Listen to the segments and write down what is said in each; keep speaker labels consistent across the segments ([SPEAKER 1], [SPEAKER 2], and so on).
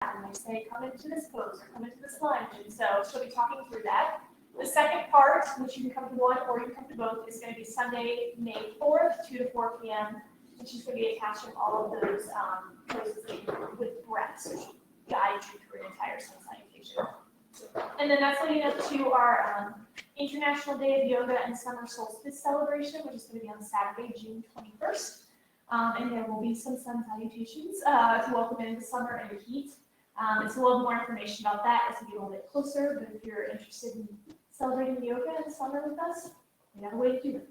[SPEAKER 1] and they say, come into this pose or come into this lunge. And so she'll be talking through that. The second part, which you can come to one or you can come to both, is going to be Sunday, May 4th, 2 to 4 p.m. And she's going to be attaching all of those poses with breath. So she'll guide you through an entire sun salutation. And then that's leading up to our International Day of Yoga and Summer Solstice celebration, which is going to be on Saturday, June 21st. And there will be some sun salutations to welcome in the summer and the heat. It's a little more information about that as we get a little bit closer, but if you're interested in celebrating yoga in the summer with us, we have a way to do it.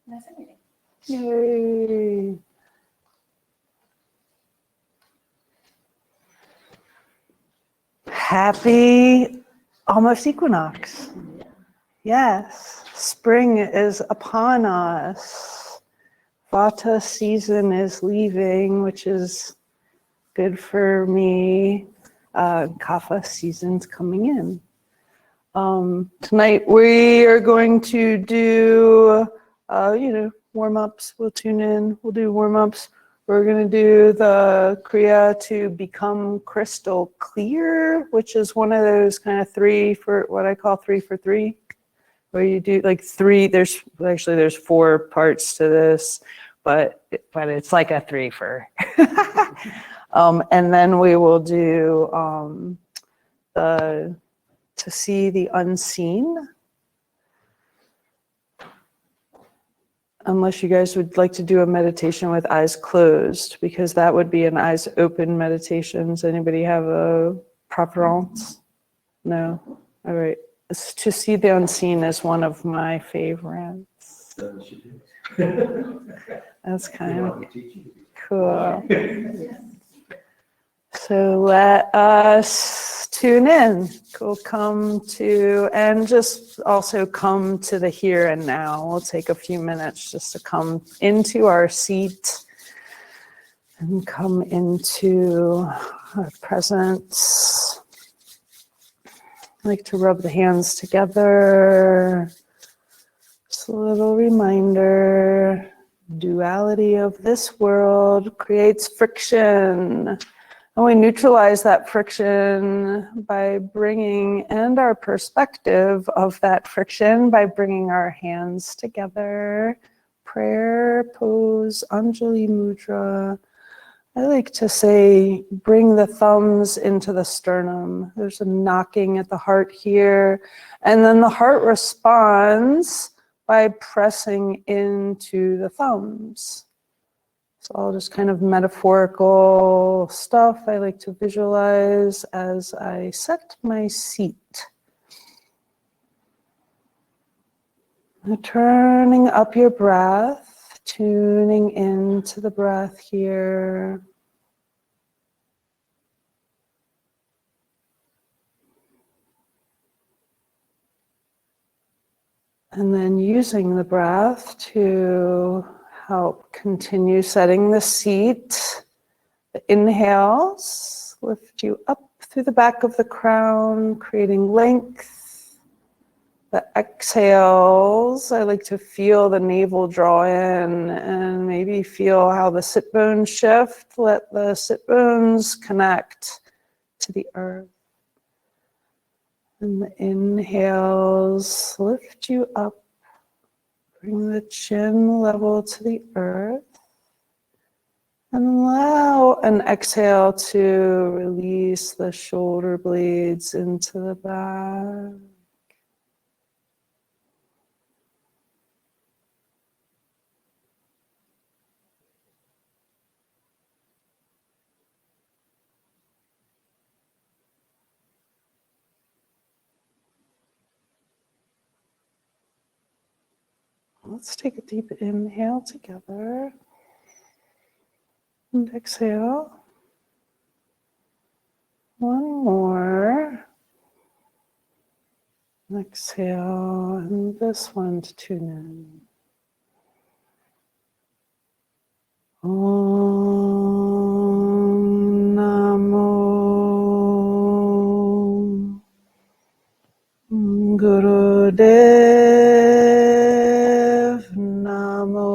[SPEAKER 1] And that's everything.
[SPEAKER 2] Yay! Happy almost equinox. Yes, spring is upon us. Vata season is leaving, which is good for me. Kapha season's coming in. Tonight we are going to do, warm-ups. We'll tune in. We'll do warm-ups. We're going to do the Kriya to become crystal clear, which is one of those kind of 3 for what I call 3 for 3, where you do like 3. There's 4 parts to this, but it's like a 3 for. And then we will do to see the unseen. Unless you guys would like to do a meditation with eyes closed, because that would be an eyes open meditation. Does anybody have a preference? No? All right. To see the unseen is one of my favorites. That's kind of cool. So let us tune in. We'll come to, and just also come to the here and now. We'll take a few minutes just to come into our seat and come into our presence. I like to rub the hands together. Just a little reminder, duality of this world creates friction. And we neutralize that friction by bringing, and our perspective of that friction by bringing our hands together. Prayer pose, Anjali Mudra. I like to say, bring the thumbs into the sternum. There's a knocking at the heart here. And then the heart responds by pressing into the thumbs. It's all just kind of metaphorical stuff I like to visualize as I set my seat. Now turning up your breath, tuning into the breath here. And then using the breath to help continue setting the seat. The inhales lift you up through the back of the crown, creating length. The exhales, I like to feel the navel draw in and maybe feel how the sit bones shift. Let the sit bones connect to the earth. And the inhales lift you up. Bring the chin level to the earth. And allow an exhale to release the shoulder blades into the back. Let's take a deep inhale together. And exhale. One more. Exhale, and this one to tune in. Om Namo Gurudev Namo.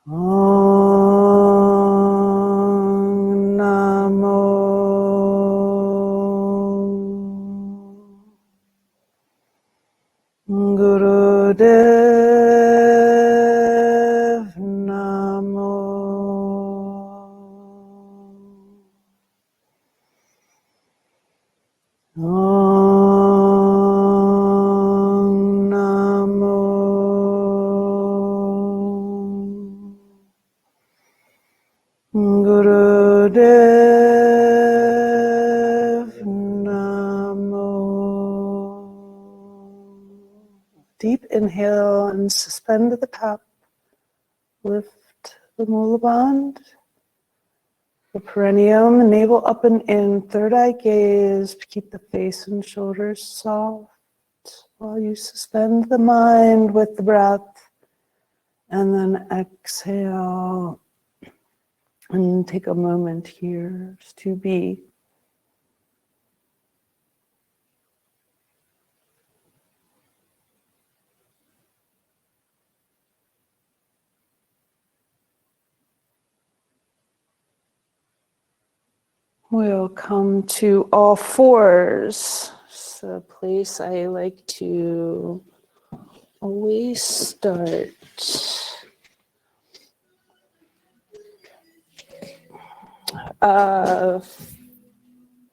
[SPEAKER 2] Om Namo Gurudev Namo Om Namo Gurudev Namo. Deep inhale and suspend at the top. Lift the Mula Bandh, the perineum, navel up and in, third eye gaze. Keep the face and shoulders soft while you suspend the mind with the breath. And then exhale and take a moment here just to be. We'll come to all fours. It's the place I like to always start.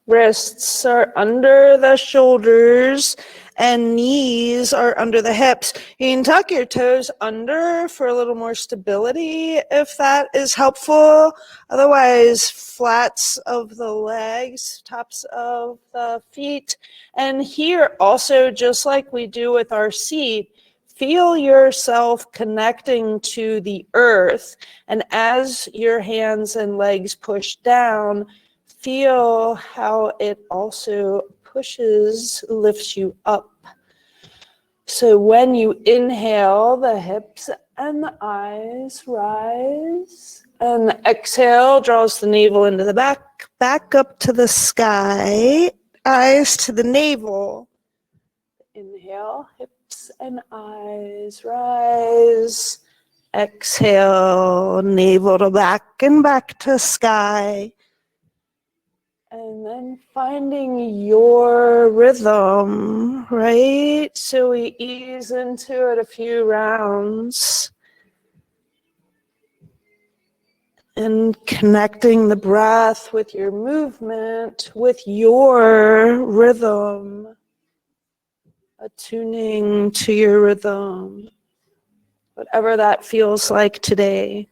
[SPEAKER 2] Wrists are under the shoulders and knees are under the hips. You can tuck your toes under for a little more stability if that is helpful. Otherwise, flats of the legs, tops of the feet. And here also, just like we do with our seat, feel yourself connecting to the earth. And as your hands and legs push down, feel how it also pushes, lifts you up. So when you inhale, the hips and the eyes rise. And exhale draws the navel into the back, back up to the sky, eyes to the navel. Inhale, hips and eyes rise. Exhale, navel to back and back to sky. And then finding your rhythm, right? So we ease into it a few rounds. And connecting the breath with your movement, with your rhythm. Attuning to your rhythm. Whatever that feels like today.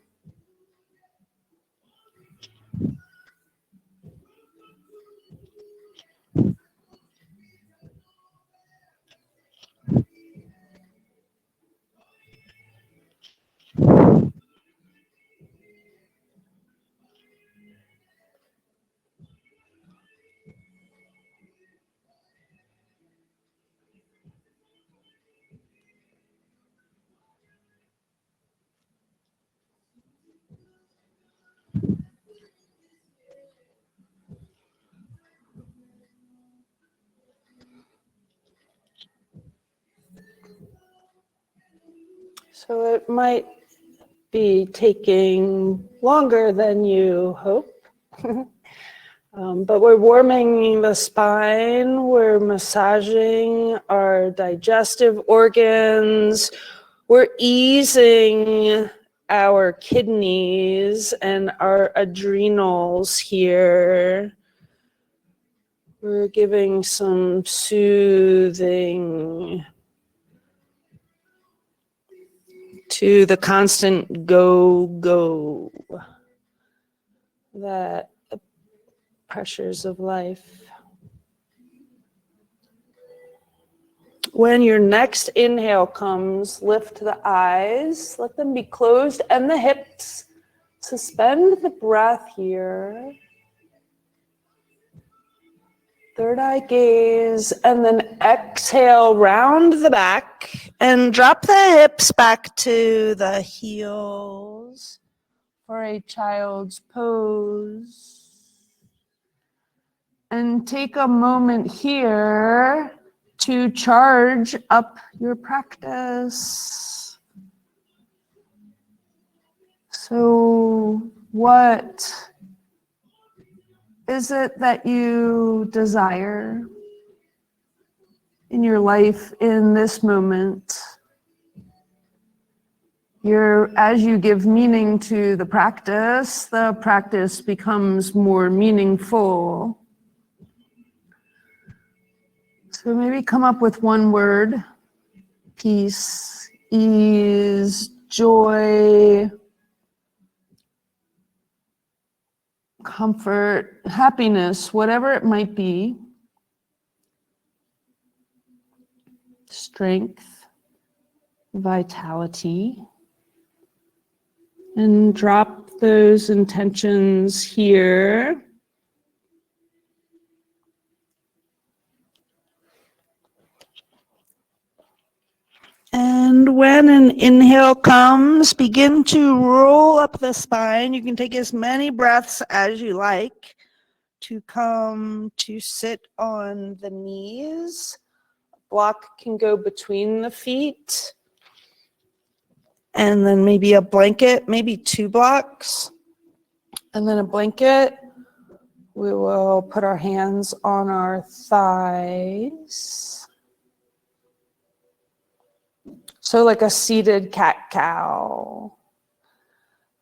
[SPEAKER 2] So it might be taking longer than you hope. But we're warming the spine, we're massaging our digestive organs, we're easing our kidneys and our adrenals here. We're giving some soothing to the constant go, that pressures of life. When your next inhale comes, lift the eyes, let them be closed, and the hips. Suspend the breath here. Third eye gaze, and then exhale, round the back, and drop the hips back to the heels for a child's pose. And take a moment here to charge up your practice. So what is it that you desire in your life in this moment? As you give meaning to the practice becomes more meaningful. So maybe come up with one word: peace, ease, joy, comfort, happiness, whatever it might be. Strength, vitality. And drop those intentions here. And when an inhale comes, begin to roll up the spine. You can take as many breaths as you like to come to sit on the knees. Block can go between the feet. And then maybe a blanket, maybe 2 blocks. And then a blanket. We will put our hands on our thighs. So like a seated cat-cow.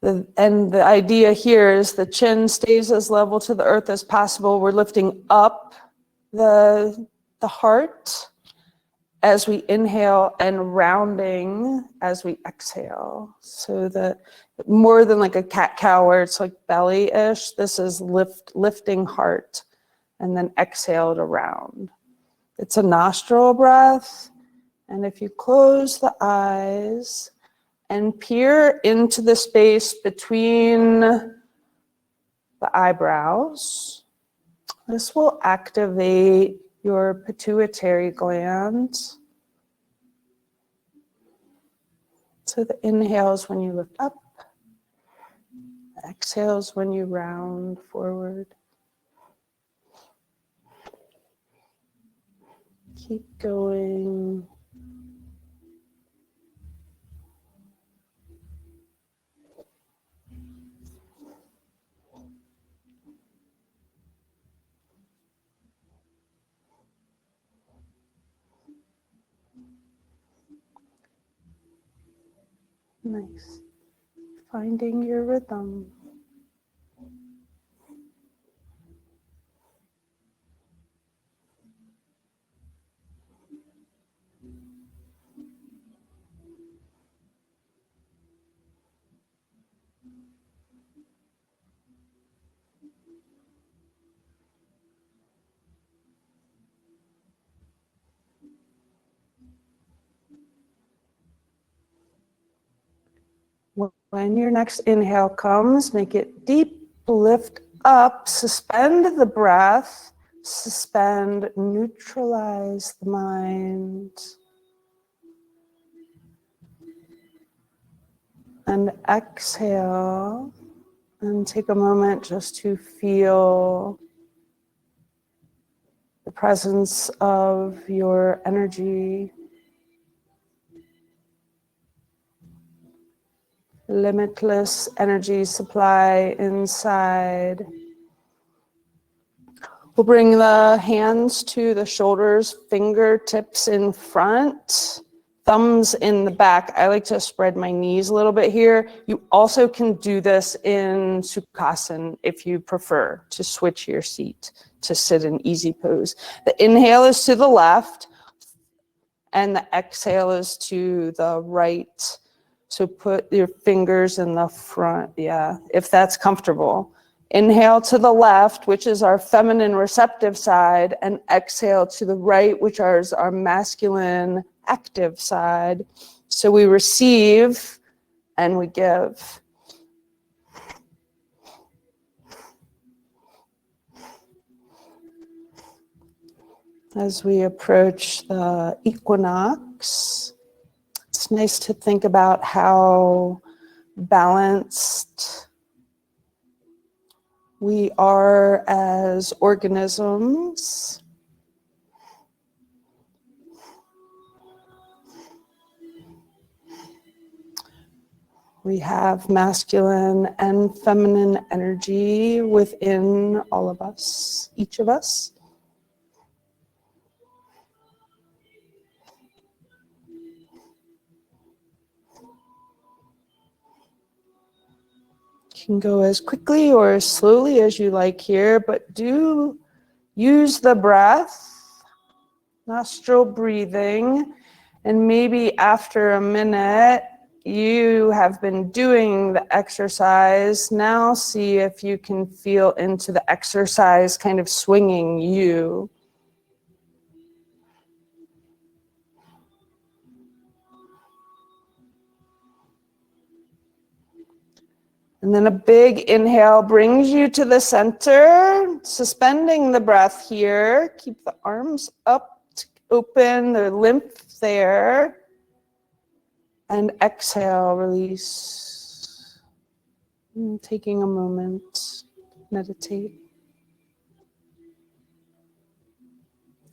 [SPEAKER 2] And the idea here is the chin stays as level to the earth as possible. We're lifting up the heart as we inhale and rounding as we exhale. So that more than like a cat-cow where it's like belly-ish, this is lifting heart and then exhale to round. It's a nostril breath. And if you close the eyes and peer into the space between the eyebrows, this will activate your pituitary gland. So the inhales when you lift up, the exhales when you round forward. Keep going. Nice. Finding your rhythm. When your next inhale comes, make it deep, lift up, suspend the breath, suspend, neutralize the mind. And exhale, and take a moment just to feel the presence of your energy. Limitless energy supply inside. We'll bring the hands to the shoulders, fingertips in front, thumbs in the back. I like to spread my knees a little bit here. You also can do this in Sukhasana if you prefer to switch your seat to sit in easy pose. The inhale is to the left and the exhale is to the right. So put your fingers in the front, if that's comfortable. Inhale to the left, which is our feminine receptive side, and exhale to the right, which is our masculine active side. So we receive and we give. As we approach the equinox, it's nice to think about how balanced we are as organisms. We have masculine and feminine energy within all of us, each of us. You can go as quickly or as slowly as you like here, but do use the breath, nostril breathing, and maybe after a minute, you have been doing the exercise. Now see if you can feel into the exercise kind of swinging you. And then a big inhale brings you to the center, suspending the breath here. Keep the arms up, open, the lymph there. And exhale, release. And taking a moment, meditate.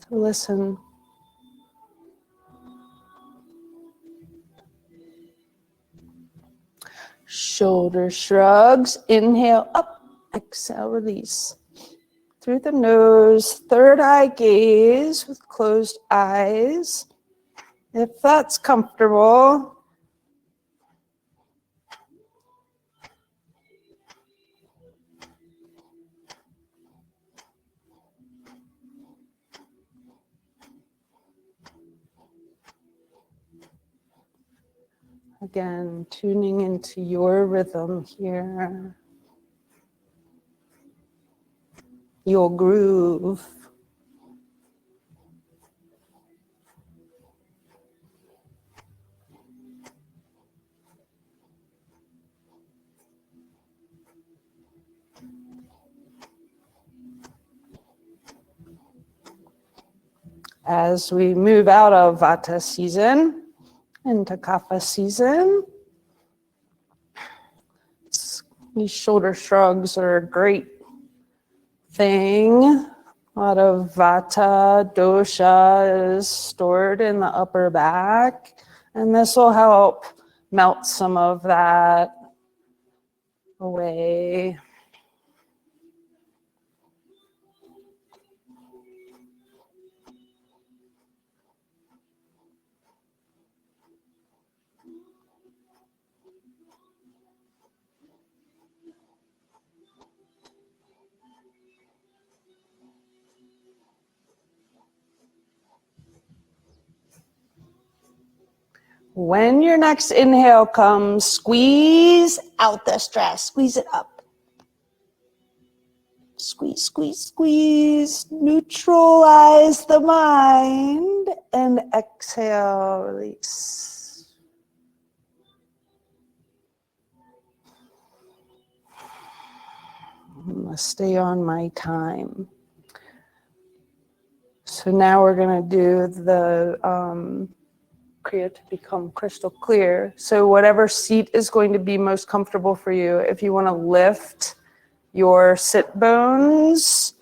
[SPEAKER 2] To listen. Shoulder shrugs, inhale up, exhale, release. Through the nose, third eye gaze with closed eyes. If that's comfortable. Again, tuning into your rhythm here. Your groove. As we move out of Vata season into Kapha season, these shoulder shrugs are a great thing. A lot of Vata dosha is stored in the upper back, and this will help melt some of that away. When your next inhale comes, squeeze out the stress, squeeze it up. Squeeze, squeeze, squeeze, neutralize the mind, and exhale, release. I'm gonna stay on my time. So now we're gonna do the Kriya to become crystal clear. So whatever seat is going to be most comfortable for you, if you wanna lift your sit bones,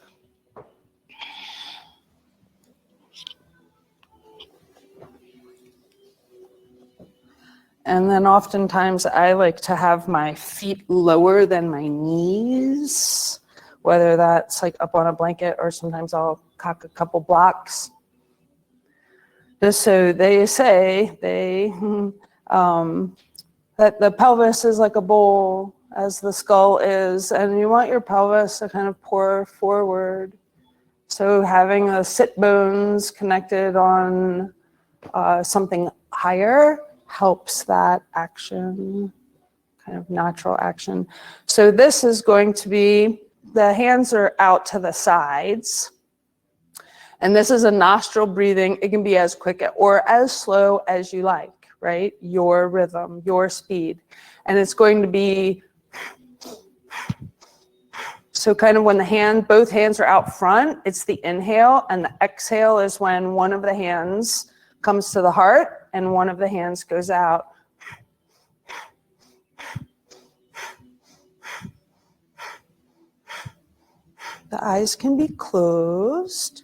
[SPEAKER 2] and then oftentimes I like to have my feet lower than my knees, whether that's like up on a blanket or sometimes I'll cock a couple blocks. Just so they say, that the pelvis is like a bowl as the skull is, and you want your pelvis to kind of pour forward. So having the sit bones connected on something higher helps that action, kind of natural action. So this is going to be, the hands are out to the sides. And this is a nostril breathing. It can be as quick or as slow as you like, right? Your rhythm, your speed. And it's going to be, so kind of when both hands are out front, it's the inhale, and the exhale is when one of the hands comes to the heart and one of the hands goes out. The eyes can be closed.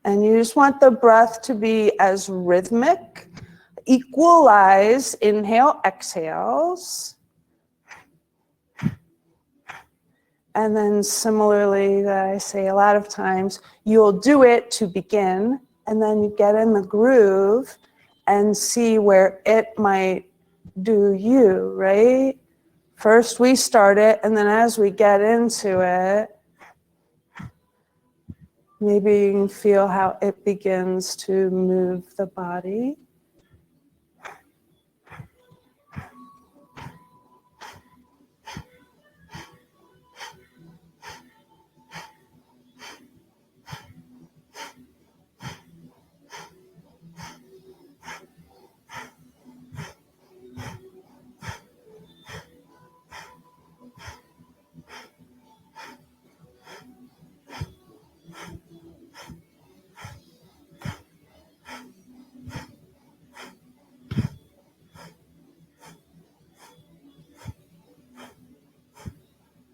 [SPEAKER 2] And you just want the breath to be as rhythmic. Equalize inhale, exhales. And then similarly, that I say a lot of times, you'll do it to begin, and then you get in the groove and see where it might do you, right? First we start it, and then as we get into it, maybe you can feel how it begins to move the body.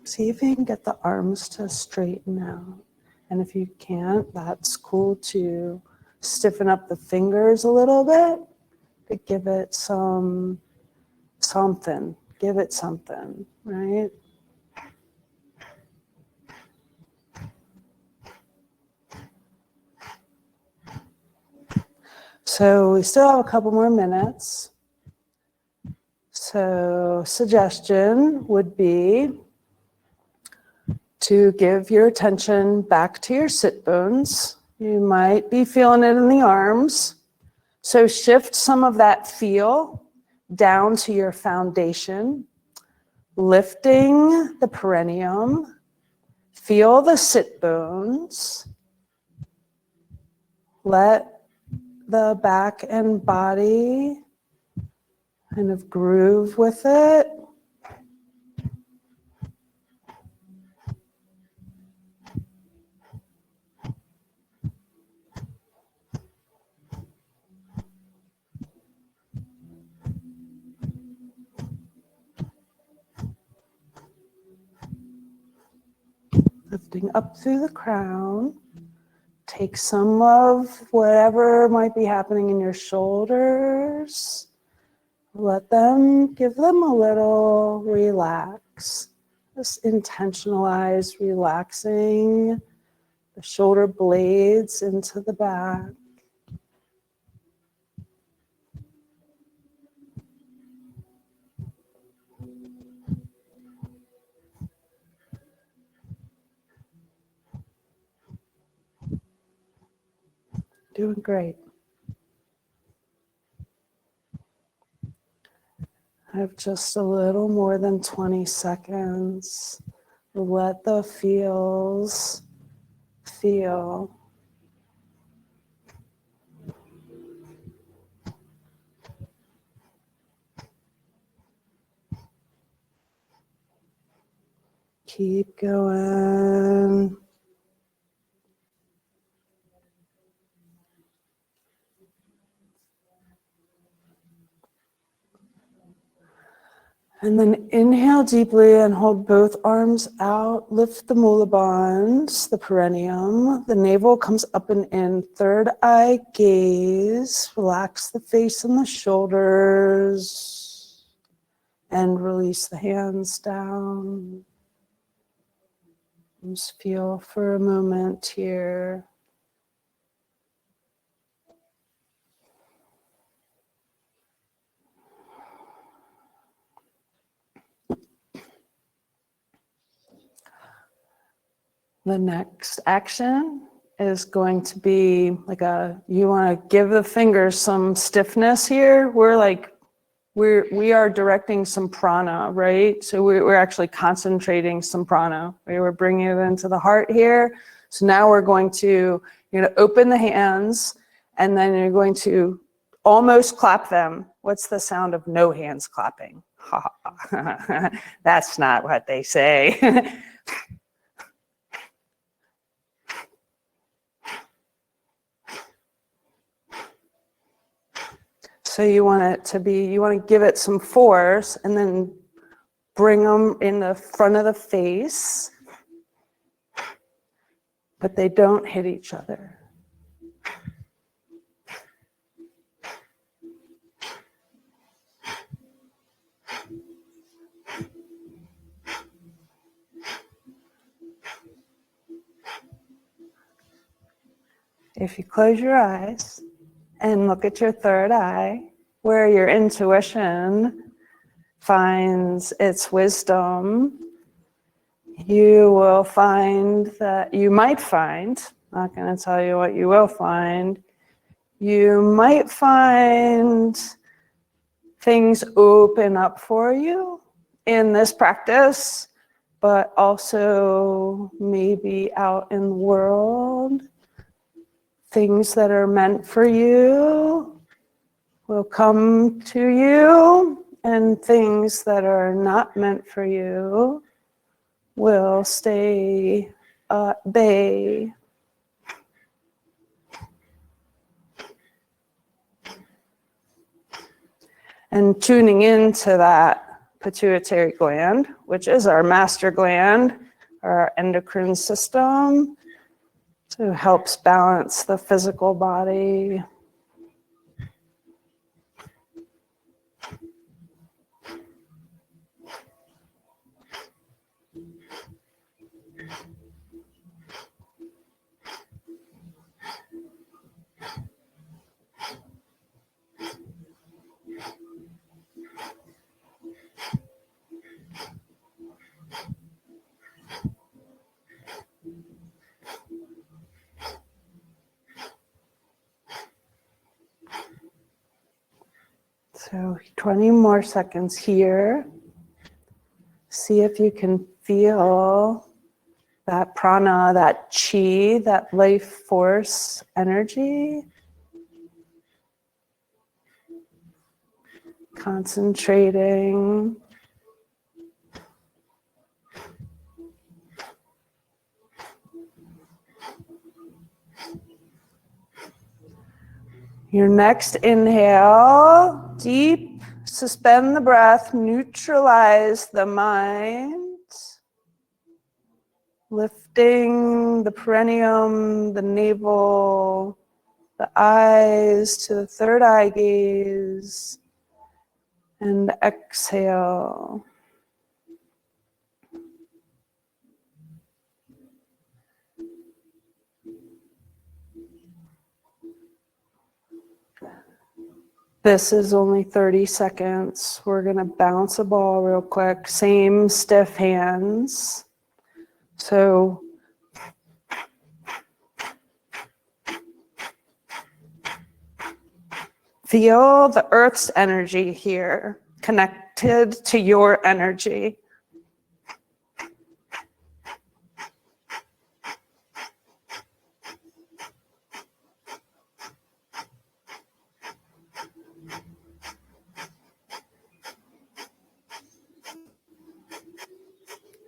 [SPEAKER 2] See if you can get the arms to straighten out. And if you can't, that's cool too. Stiffen up the fingers a little bit to give it something. Give it something, right? So we still have a couple more minutes. So suggestion would be to give your attention back to your sit bones. You might be feeling it in the arms. So shift some of that feel down to your foundation, lifting the perineum. Feel the sit bones. Let the back and body kind of groove with it. Lifting up through the crown. Take some of whatever might be happening in your shoulders. Give them a little relax. Just intentionalize relaxing the shoulder blades into the back. Doing great. I have just a little more than 20 seconds. Let the feels feel. Keep going. And then inhale deeply and hold both arms out. Lift the mula bonds, the perineum. The navel comes up and in. Third eye gaze. Relax the face and the shoulders. And release the hands down. Just feel for a moment here. The next action is going to be you want to give the fingers some stiffness here. We are directing some prana, right? So we're actually concentrating some prana. We're bringing it into the heart here. So now we're going to, open the hands, and then you're going to almost clap them. What's the sound of no hands clapping? That's not what they say. So you want to give it some force and then bring them in the front of the face, but they don't hit each other. If you close your eyes and look at your third eye, where your intuition finds its wisdom, you will find that you might find, not going to tell you what you will find, you might find things open up for you in this practice, but also maybe out in the world. Things that are meant for you will come to you, and things that are not meant for you will stay at bay. And tuning into that pituitary gland, which is our master gland, our endocrine system, so it helps balance the physical body. So 20 more seconds here. See if you can feel that prana, that chi, that life force energy. Concentrating. Your next inhale, deep, suspend the breath, neutralize the mind, lifting the perineum, the navel, the eyes to the third eye gaze, and exhale. This is only 30 seconds. We're going to bounce a ball real quick. Same stiff hands. So feel the earth's energy here, connected to your energy.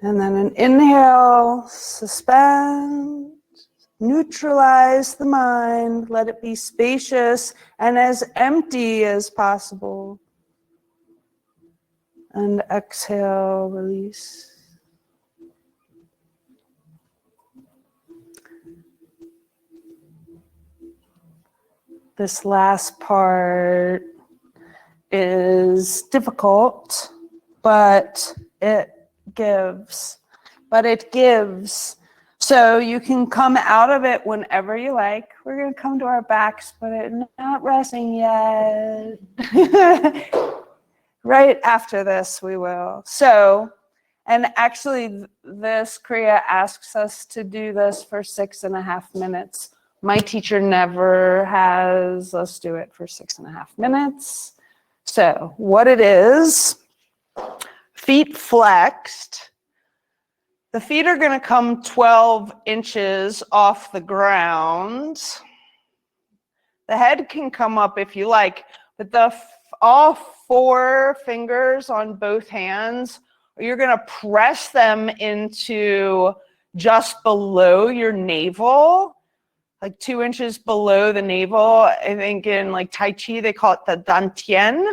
[SPEAKER 2] And then an inhale, suspend, neutralize the mind, let it be spacious and as empty as possible. And exhale, release. This last part is difficult, but it gives. So you can come out of it whenever you like. We're going to come to our backs, but not resting yet. Right after this, we will. So, and actually, this Kriya asks us to do this for 6.5 minutes. My teacher never has us do it for 6.5 minutes. So, what it is, feet flexed. The feet are going to come 12 inches off the ground. The head can come up if you like, but all 4 fingers on both hands, you're going to press them into just below your navel, like 2 inches below the navel. I think in like Tai Chi, they call it the Dantian.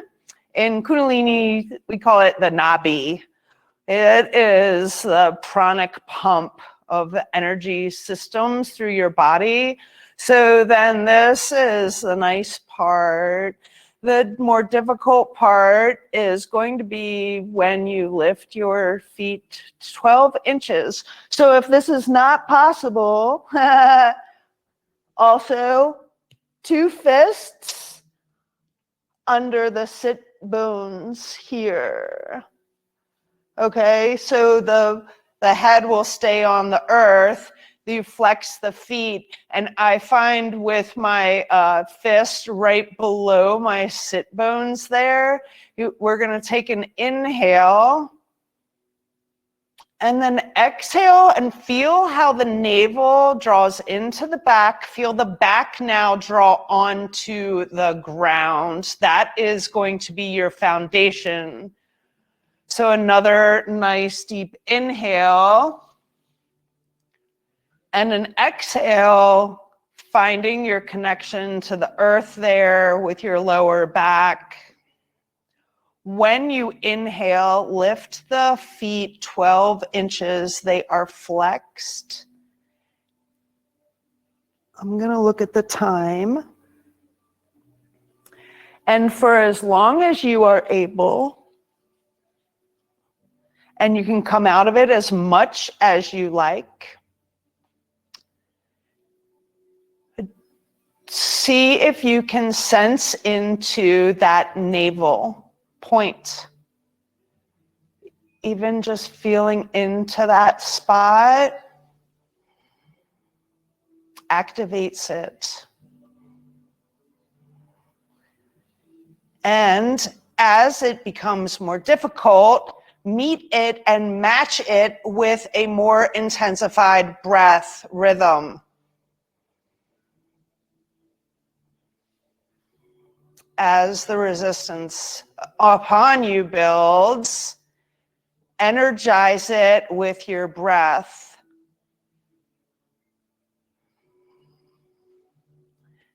[SPEAKER 2] In Kundalini, we call it the Nabi. It is the pranic pump of the energy systems through your body. So then this is the nice part. The more difficult part is going to be when you lift your feet 12 inches. So if this is not possible, Also, 2 fists under the sit bones here. Okay, so the head will stay on the earth. You flex the feet, and I find with my fist right below my sit bones there, we're going to take an inhale, and then exhale and feel how the navel draws into the back. Feel the back now draw onto the ground. That is going to be your foundation. So another nice deep inhale. And an exhale, finding your connection to the earth there with your lower back. When you inhale, lift the feet 12 inches. They are flexed. I'm going to look at the time. And for as long as you are able, and you can come out of it as much as you like, see if you can sense into that navel point. Even just feeling into that spot activates it. And as it becomes more difficult, meet it and match it with a more intensified breath rhythm. As the resistance upon you builds, energize it with your breath.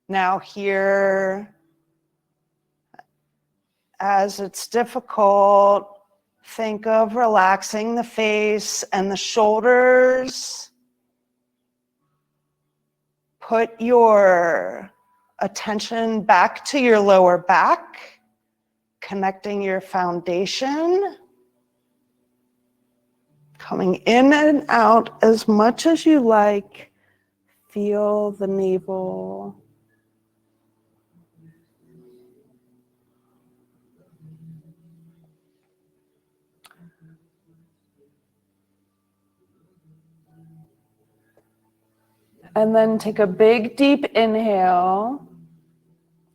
[SPEAKER 2] Now here, as it's difficult, think of relaxing the face and the shoulders. Put your attention back to your lower back, connecting your foundation. Coming in and out as much as you like. Feel the navel. And then take a big deep inhale.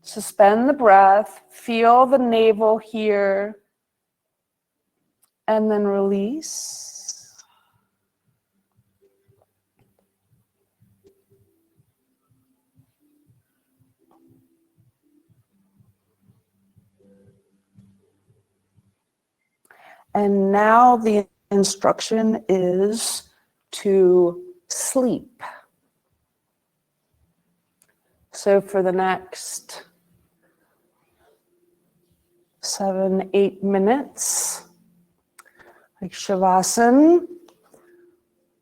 [SPEAKER 2] Suspend the breath. Feel the navel here. And then release. And now the instruction is to sleep. So for the next 7-8 minutes, like Shavasana,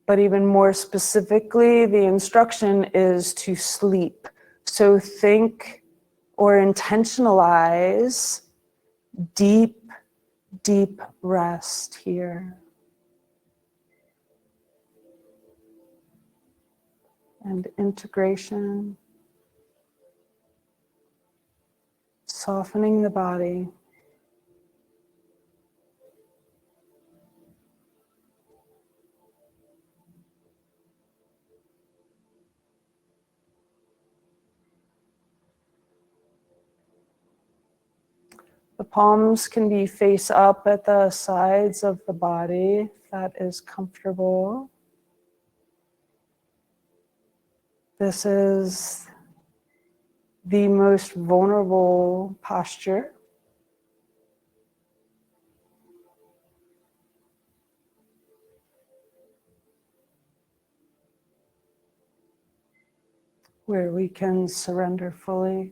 [SPEAKER 2] but even more specifically, the instruction is to sleep. So think or intentionalize deep, deep rest here. And integration, softening the body. The palms can be face up at the sides of the body, if that is comfortable. This is the most vulnerable posture. Where we can surrender fully.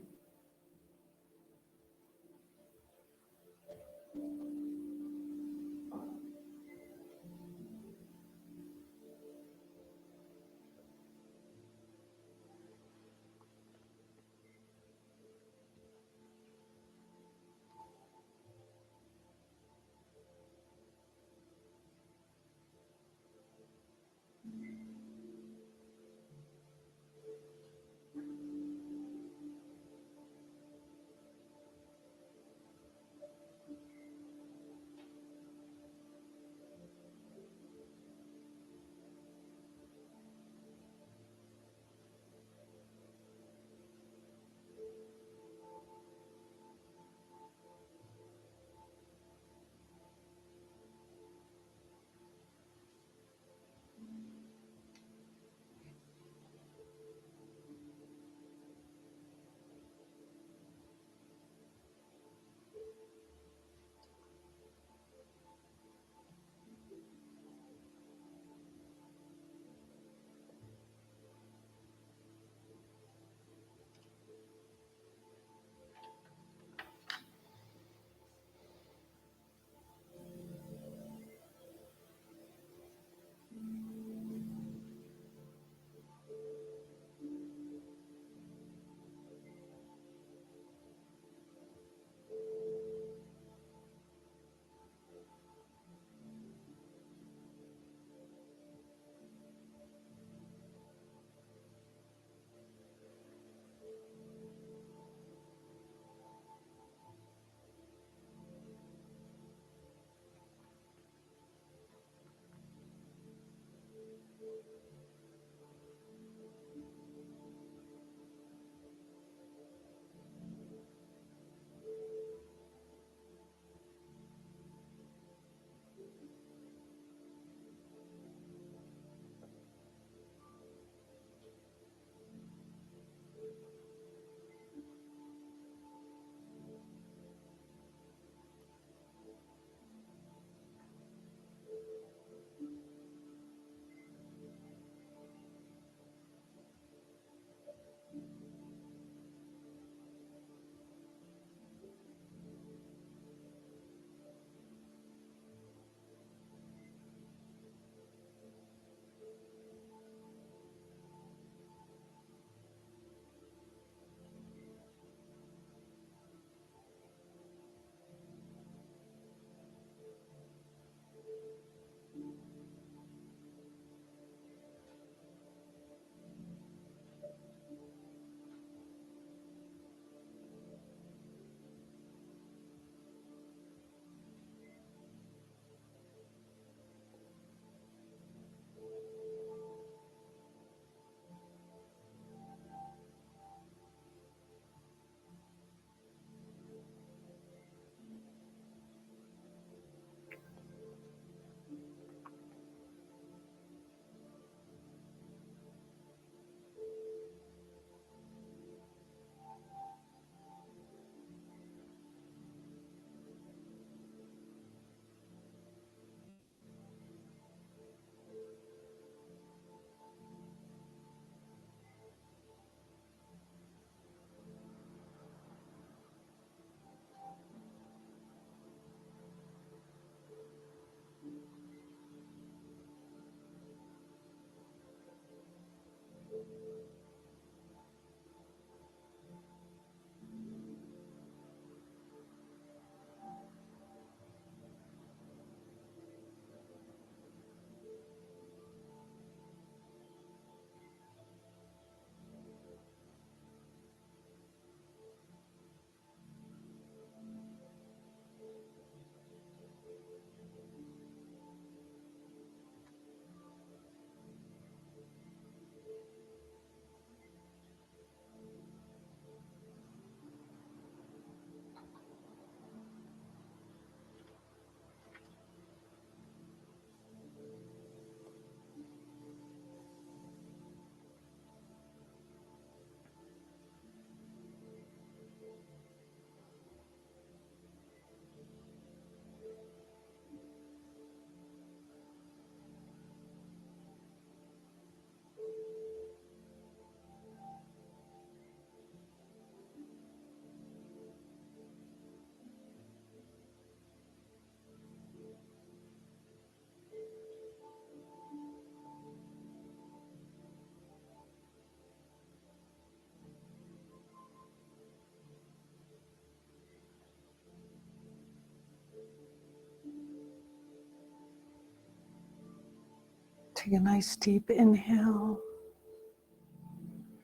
[SPEAKER 2] Take a nice deep inhale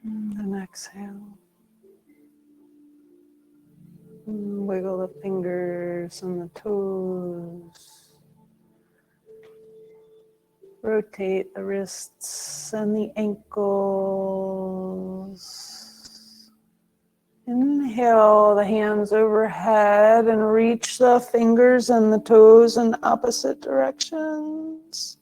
[SPEAKER 2] and then exhale. Wiggle the fingers and the toes. Rotate the wrists and the ankles. Inhale the hands overhead and reach the fingers and the toes in opposite directions.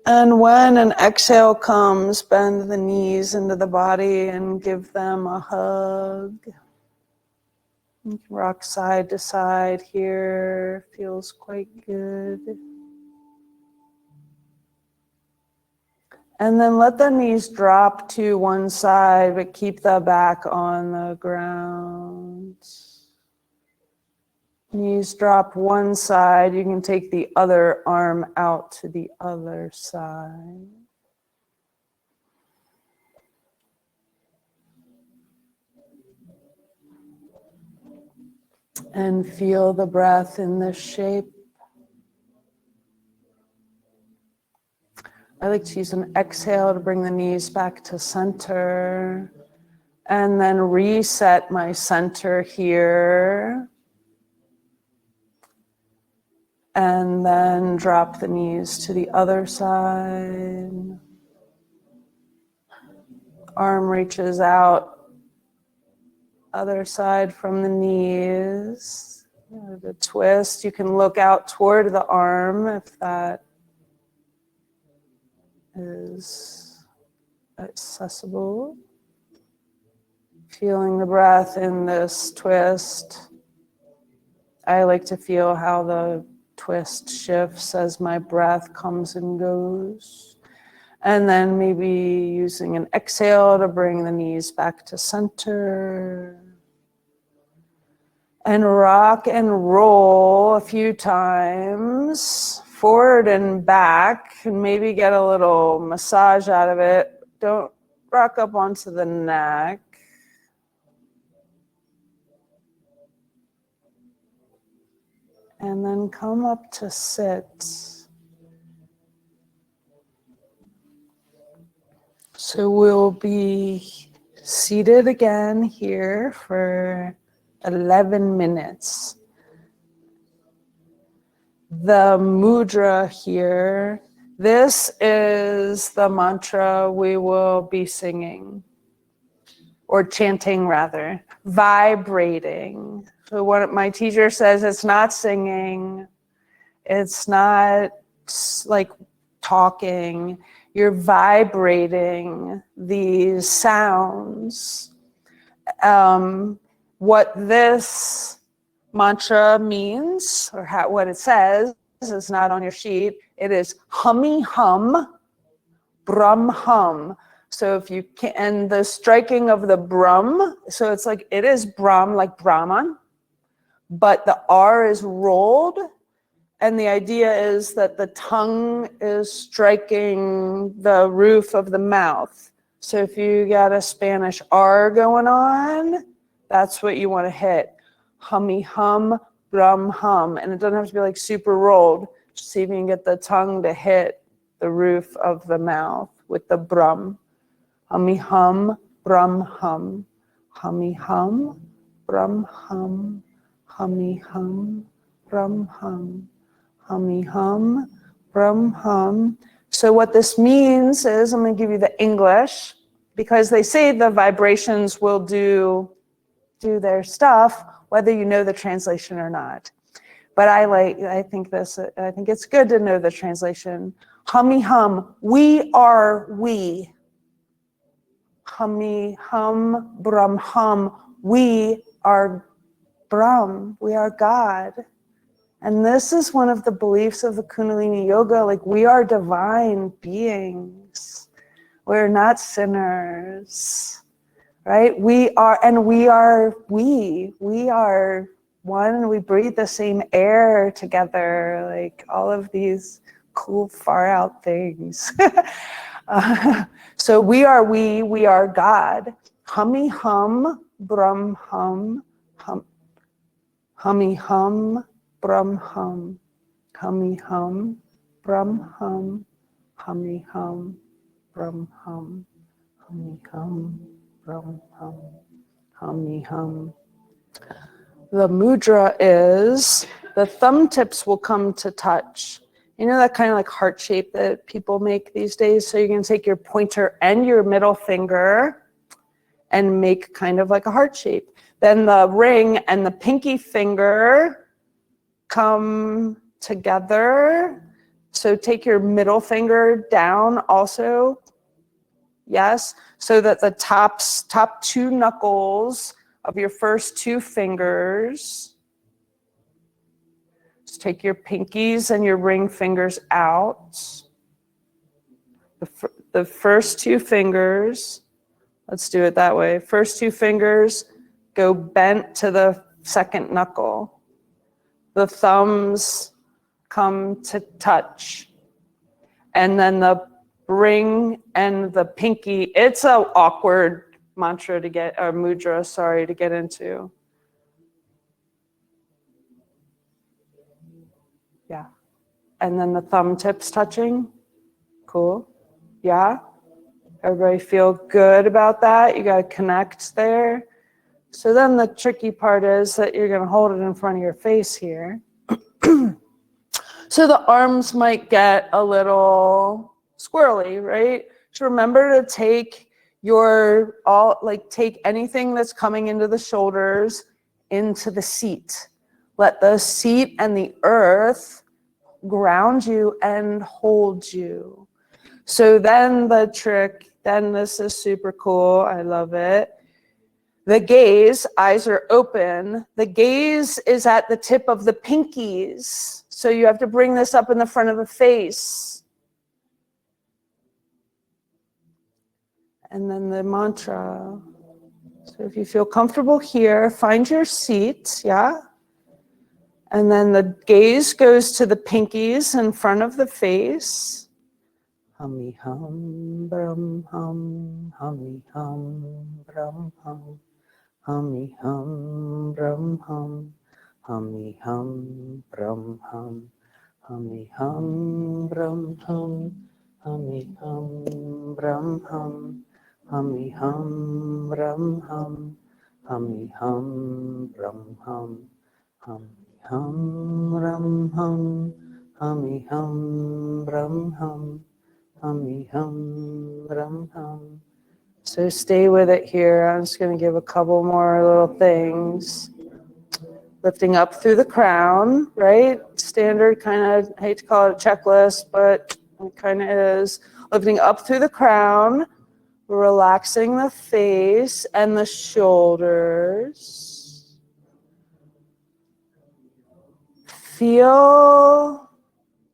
[SPEAKER 2] And when an exhale comes, bend the knees into the body and give them a hug. You can rock side to side here, feels quite good. And then let the knees drop to one side, but keep the back on the ground. Knees drop one side, you can take the other arm out to the other side. And feel the breath in this shape. I like to use an exhale to bring the knees back to center and then reset my center here. And then drop the knees to the other side. Arm reaches out, other side from the knees. The twist, you can look out toward the arm if that is accessible. Feeling the breath in this twist. I like to feel how the twist shifts as my breath comes and goes. And then maybe using an exhale to bring the knees back to center. And rock and roll a few times, forward and back, and maybe get a little massage out of it. Don't rock up onto the neck. And then come up to sit. So we'll be seated again here for 11 minutes. The mudra here, this is the mantra we will be singing, or chanting rather, vibrating. So what my teacher says, it's not singing, it's not like talking, you're vibrating these sounds. What this mantra means, or what it says, is not on your sheet. It is hummy hum, brum hum. So if you can, and the striking of the brum, so it's like, it is Brahm, like Brahman, but the R is rolled. And the idea is that the tongue is striking the roof of the mouth. So if you got a Spanish R going on, that's what you want to hit. Hummy hum, brum hum. And it doesn't have to be like super rolled. Just see if you can get the tongue to hit the roof of the mouth with the brum. Hummy hum, brum hum. Hummy hum, brum hum. Hummy hum, brum hum. Hummy hum, brum hum. So what this means is, I'm going to give you the English, because they say the vibrations will do their stuff, whether you know the translation or not. But I think it's good to know the translation. Hummy hum, we are we. Hummy hum, brum hum, we are Brahm, we are God. And this is one of the beliefs of the Kundalini Yoga, like we are divine beings. We're not sinners, right? We are one, we breathe the same air together, like all of these cool far out things. So we are God. Hummy hum, brum hum, hummy hum, brum hum, hummy hum, brum hum, hummy hum, brum hum, hummy hum, brum hum, hummy hum. The mudra is, the thumb tips will come to touch. You know that kind of like heart shape that people make these days? So you can take your pointer and your middle finger and make kind of like a heart shape. Then the ring and the pinky finger come together. So take your middle finger down also. Yes, so that the top two knuckles of your first two fingers. Just take your pinkies and your ring fingers out. The first two fingers, let's do it that way. First two fingers go bent to the second knuckle. The thumbs come to touch. And then the ring and the pinky, it's an awkward mantra to get, or mudra, to get into. Yeah. And then the thumb tips touching. Cool. Yeah. Everybody feel good about that? You got to connect there. So then the tricky part is that you're going to hold it in front of your face here. So the arms might get a little squirrely, right? So remember to take take anything that's coming into the shoulders into the seat. Let the seat and the earth ground you and hold you. So then the trick, then this is super cool. I love it. The gaze, eyes are open. The gaze is at the tip of the pinkies. So you have to bring this up in the front of the face. And then the mantra. So if you feel comfortable here, find your seat, yeah? And then the gaze goes to the pinkies in front of the face. Hummy hum, brum hum, hummy hum, brum hum. Hummy hum, brum hum, hummy hum, brum hum, hummy hum, brum hum, hummy hum, brum hum, hummy hum, brum hum, hummy hum, brum hum, hummy hum, brum hum, hummy hum, brum hum, hummy hum, brum hum. So stay with it here. I'm just going to give a couple more little things. Lifting up through the crown, right? Standard kind of, I hate to call it a checklist, but it kind of is. Lifting up through the crown, relaxing the face and the shoulders. Feel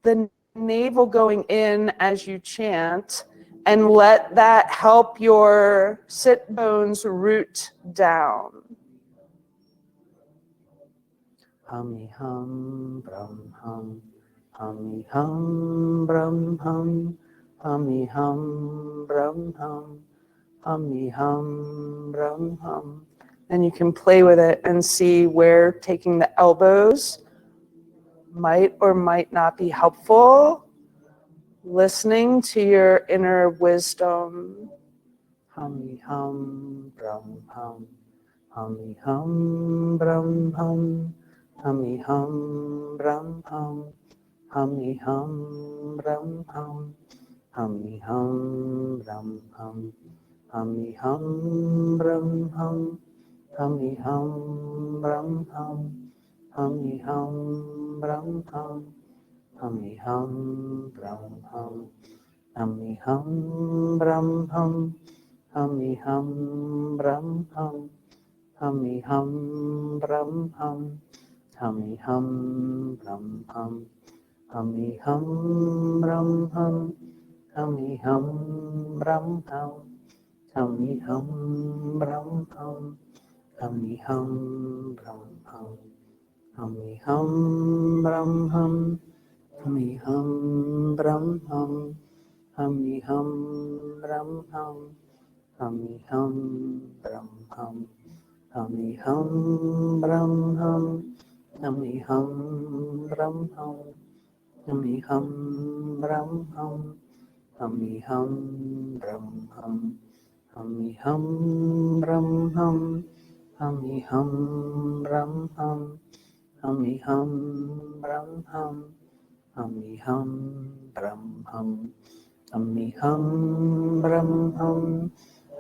[SPEAKER 2] the navel going in as you chant, and let that help your sit bones root down. Hummy hum, brum hum, hummy hum, brum hum, hummy hum, brum hum, hummy hum, brum hum. And you can play with it and see where taking the elbows might or might not be helpful. Listening to your inner wisdom. Hummy hum, brum hum, hummy hum, brum hum, hummy hum, brum hum, hummy hum, brum hum, hummy hum, brum hum, hummy hum, brum hum, hummy hum, brum hum, hummy hum, brum hum. Hummy hum, brum hum, hummy hum, brum hum, hummy hum, brum hum, hummy hum, brum hum, hummy hum, brum hum, hummy hum, brum hum, hummy hum, brum hum, hummy hum, brum hum, hummy hum, brum hum, hummy hum, brum hum. Hummy hum, brum hum, hummy hum, brum hum, hummy hum, brum hum, hummy hum, brum hum, hummy hum, brum hum, hummy hum, brum hum, hummy hum, brum hum, hummy hum, brum hum, hummy hum, brum hum, hummy hum, brum hum. Hummy hum, brum hum, hummy hum, brum hum,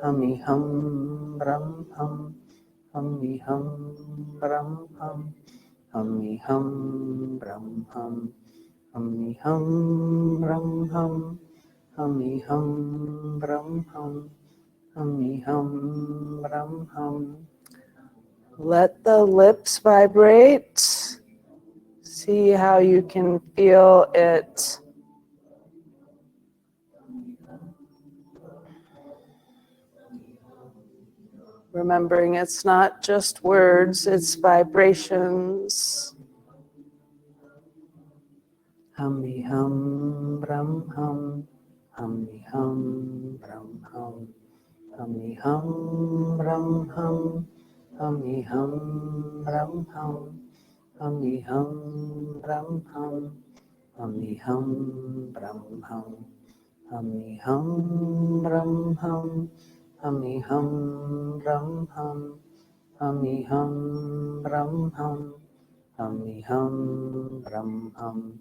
[SPEAKER 2] hummy hum, brum hum, hummy hum, brum hum, hummy hum, brum hum, hummy hum, brum hum, hummy hum, brum hum, hummy hum, brum hum. Let the lips vibrate. See how you can feel it. Remembering it's not just words, it's vibrations. Hummy hum, brum hum, hummy hum, brum hum, hummy hum, brum hum, hummy hum, brum hum, hummy hum, brum hum, hummy hum, brum hum, hummy hum, brum hum, hummy hum, brum hum, hummy hum, brum hum, hummy hum, brum hum,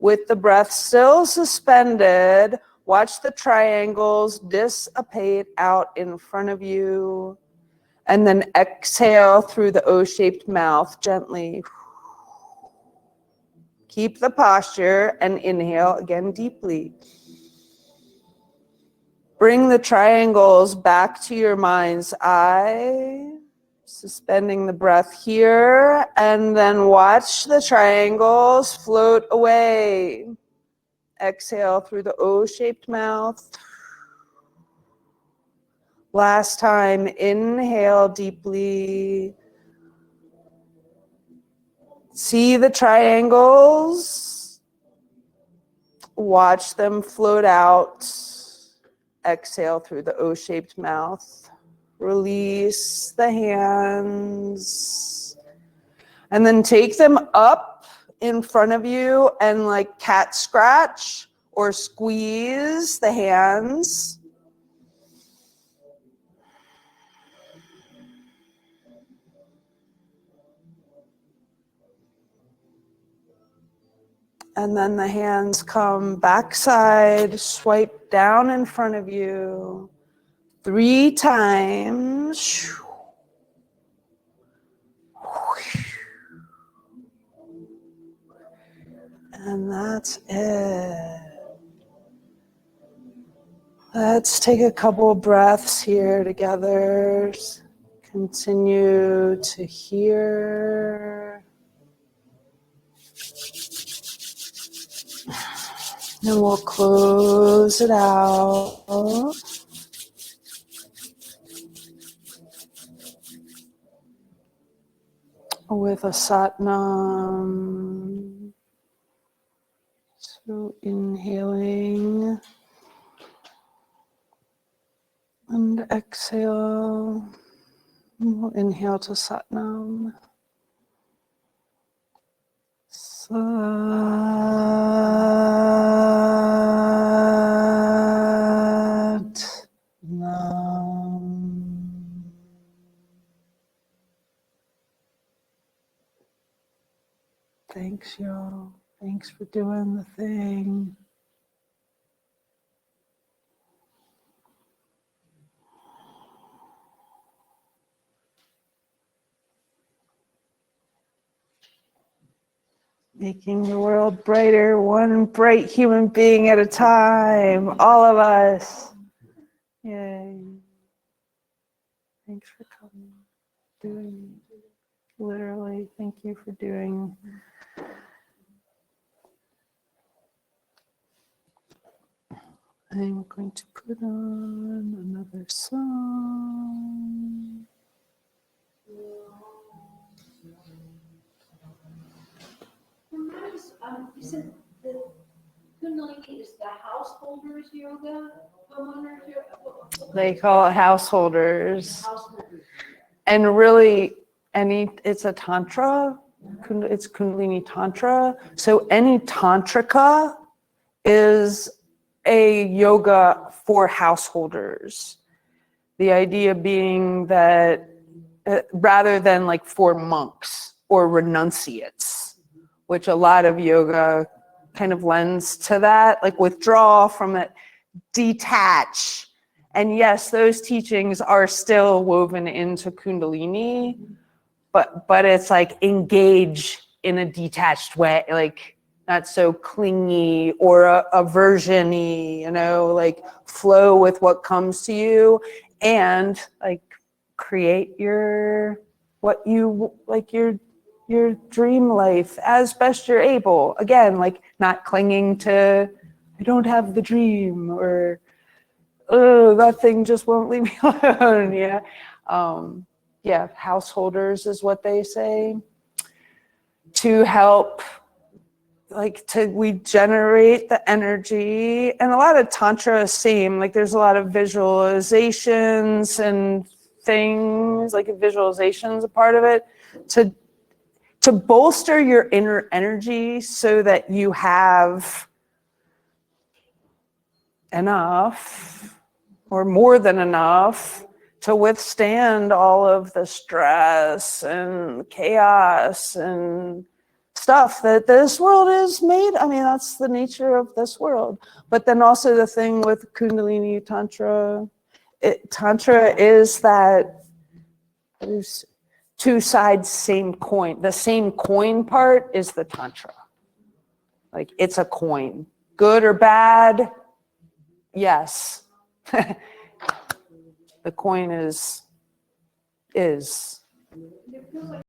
[SPEAKER 2] With the breath still suspended, watch the triangles dissipate out in front of you. And then exhale through the O-shaped mouth gently. Keep the posture and inhale again deeply. Bring the triangles back to your mind's eye, suspending the breath here, and then watch the triangles float away. Exhale through the O-shaped mouth. Last time, inhale deeply. See the triangles. Watch them float out. Exhale through the O-shaped mouth. Release the hands. And then take them up in front of you and like cat scratch or squeeze the hands. And then the hands come backside, swipe down in front of you 3 times. And that's it. Let's take a couple breaths here together. Continue to hear. And we'll close it out. With a Satnam. So inhaling and exhale. We'll inhale to Satnam. Satnam. Thanks, y'all. Thanks for doing the thing. Making the world brighter, one bright human being at a time. All of us. Yay. Thanks for coming. Literally, thank you for doing. I'm going to put on another song.
[SPEAKER 3] You said the Kundalini is the householders yoga, homeowners yoga?
[SPEAKER 2] They call it householders.
[SPEAKER 3] Householders.
[SPEAKER 2] And really, it's a tantra. It's Kundalini Tantra. So any tantrika is a yoga for householders. The idea being that rather than like for monks or renunciates, which a lot of yoga kind of lends to that, like withdraw from it, detach. And yes, those teachings are still woven into Kundalini, but it's like engage in a detached way, like not so clingy or aversion-y, like flow with what comes to you and like create your dream life as best you're able. Again, like not clinging to, I don't have the dream, or oh, that thing just won't leave me alone. Yeah, householders is what they say, to help we generate the energy. And a lot of tantra is same, like there's a lot of visualizations and things, like visualizations a part of it, to bolster your inner energy so that you have enough or more than enough to withstand all of the stress and chaos and stuff that this world is made. I mean, that's the nature of this world. But then also the thing with Kundalini Tantra, Tantra is that there's two sides, same coin. The same coin part is the Tantra. Like, it's a coin. Good or bad? Yes. The coin is.
[SPEAKER 1] It feels like